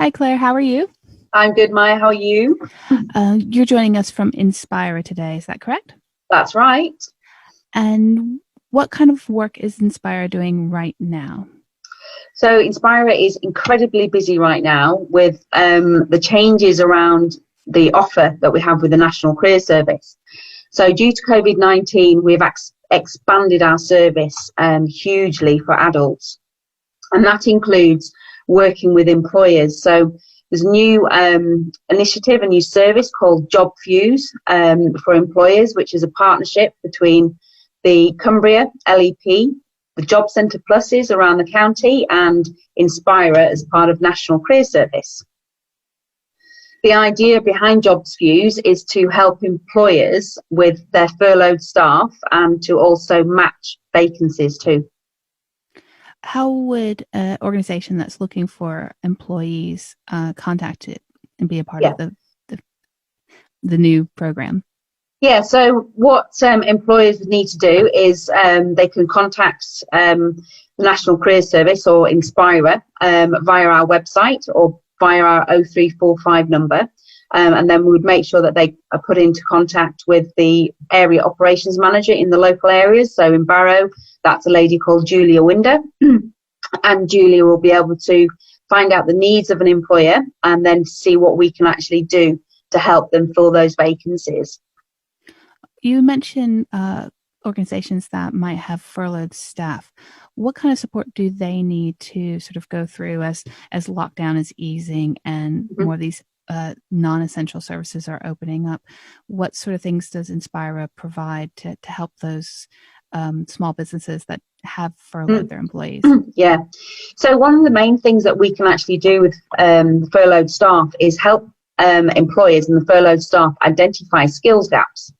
Hi, Claire. How are you? I'm good, Maya. How are you? You're joining us from INSPIRA today. Is that correct? That's right. And what kind of work is INSPIRA doing right now? So Inspira is incredibly busy right now with the changes around the offer that we have with the National Career Service. So due to COVID-19, we've expanded our service hugely for adults, and that includes working with employers. So there's a new initiative, a new service called Job Fuse for employers, which is a partnership between the Cumbria LEP, the Job Centre Pluses around the county, and Inspira as part of National Career Service. The idea behind Jobs Fuse is to help employers with their furloughed staff and to also match vacancies too. How would an organization that's looking for employees contact it and be a part Yeah. of the new program? Yeah, so what employers need to do is they can contact the National Career Service or Inspira via our website or via our 0345 number. And then we would make sure that they are put into contact with the area operations manager in the local areas. So in Barrow, that's a lady called Julia Winder. And Julia will be able to find out the needs of an employer and then see what we can actually do to help them fill those vacancies. You mentioned organizations that might have furloughed staff. What kind of support do they need to sort of go through as lockdown is easing and more of these non-essential services are opening up? What sort of things does Inspira provide to help those small businesses that have furloughed their employees? Yeah. So one of the main things that we can actually do with furloughed staff is help employers and the furloughed staff identify skills gaps.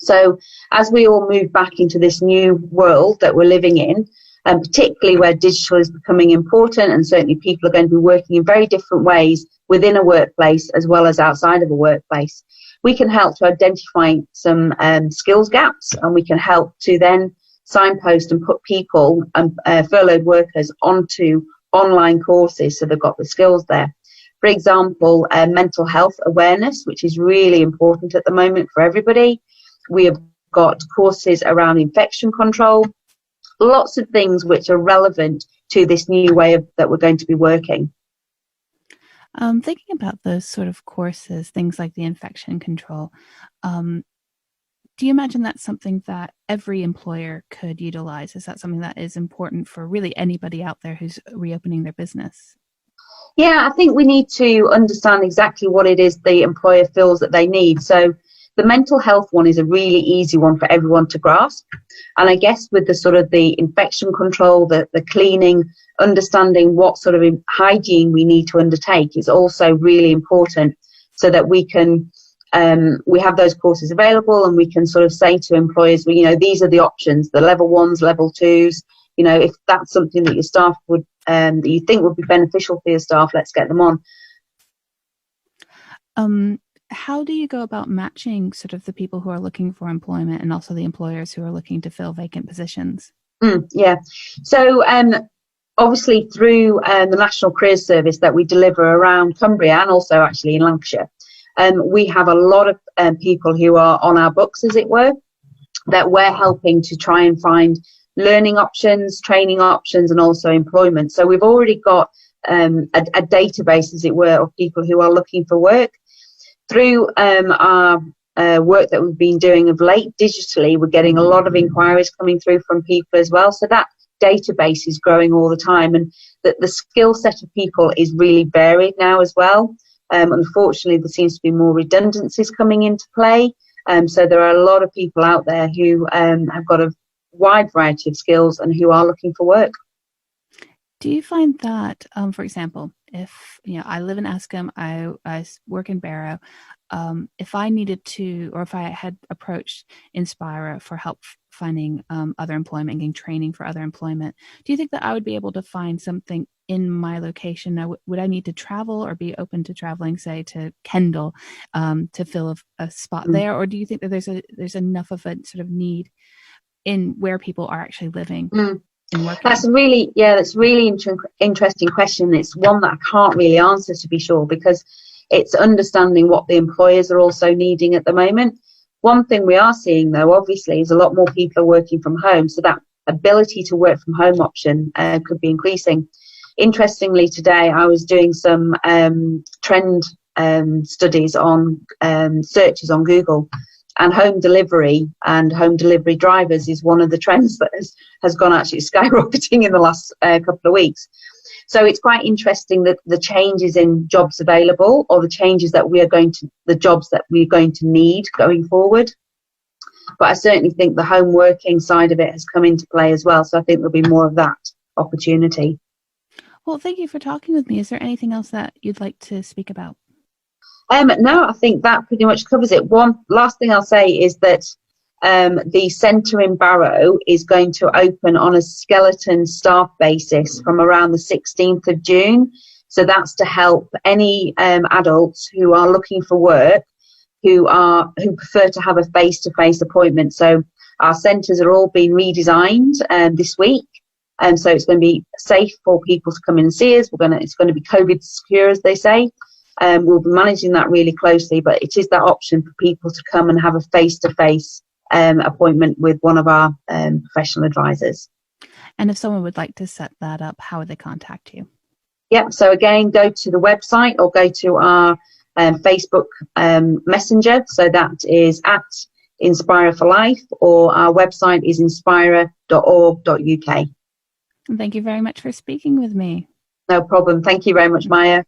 So as we all move back into this new world that we're living in, and particularly where digital is becoming important, and certainly people are going to be working in very different ways within a workplace as well as outside of a workplace, we can help to identify some skills gaps, and we can help to then signpost and put people and furloughed workers onto online courses so they've got the skills there. For example, mental health awareness, which is really important at the moment for everybody. We have got courses around infection control, lots of things which are relevant to this new way that we're going to be working. Thinking about those sort of courses, things like the infection control, do you imagine that's something that every employer could utilize? Is that something that is important for really anybody out there who's reopening their business? Yeah, I think we need to understand exactly what it is the employer feels that they need. So the mental health one is a really easy one for everyone to grasp. And I guess with the sort of the infection control, the cleaning, understanding what sort of hygiene we need to undertake is also really important so that we can, we have those courses available and we can sort of say to employers, well, you know, these are the options, the level ones, level twos, you know, if that's something that your staff would, that you think would be beneficial for your staff, let's get them on. How do you go about matching sort of the people who are looking for employment and also the employers who are looking to fill vacant positions? Yeah. So obviously through the National Career Service that we deliver around Cumbria and also actually in Lancashire, we have a lot of people who are on our books, as it were, that we're helping to try and find learning options, training options, and also employment. So we've already got a database, as it were, of people who are looking for work. Through our work that we've been doing of late digitally, we're getting a lot of inquiries coming through from people as well. So that database is growing all the time, and the skill set of people is really varied now as well. Unfortunately, there seems to be more redundancies coming into play. So there are a lot of people out there who have got a wide variety of skills and who are looking for work. Do you find that, for example, if I live in Askham, I work in Barrow, if I needed to, or if I had approached Inspira for help finding other employment, getting training for other employment, do you think that I would be able to find something in my location? Now, would I need to travel or be open to traveling, say, to Kendal to fill a spot there, or do you think that there's enough of a sort of need in where people are actually living? in working? That's really interesting question. It's one that I can't really answer, to be sure, because it's understanding what the employers are also needing at the moment. One thing we are seeing, though, obviously, is a lot more people are working from home, so that ability to work from home option could be increasing. Interestingly, today I was doing some trend studies on searches on Google, and home delivery and home delivery drivers is one of the trends that has gone actually skyrocketing in the last couple of weeks. So it's quite interesting that the changes in jobs available, or the changes that the jobs that we're going to need going forward. But I certainly think the home working side of it has come into play as well. So I think there'll be more of that opportunity. Well, thank you for talking with me. Is there anything else that you'd like to speak about? No, I think that pretty much covers it. One last thing I'll say is that the centre in Barrow is going to open on a skeleton staff basis from around the 16th of June. So that's to help any adults who are looking for work, who prefer to have a face-to-face appointment. So our centres are all being redesigned this week. And so it's going to be safe for people to come in and see us. It's going to be COVID secure, as they say. We'll be managing that really closely, but it is that option for people to come and have a face-to-face appointment with one of our professional advisors. And if someone would like to set that up, how would they contact you? Yep. So again, go to the website or go to our Facebook Messenger. So that is at Inspira for Life, or our website is inspira.org.uk. Thank you very much for speaking with me. No problem. Thank you very much, Maya.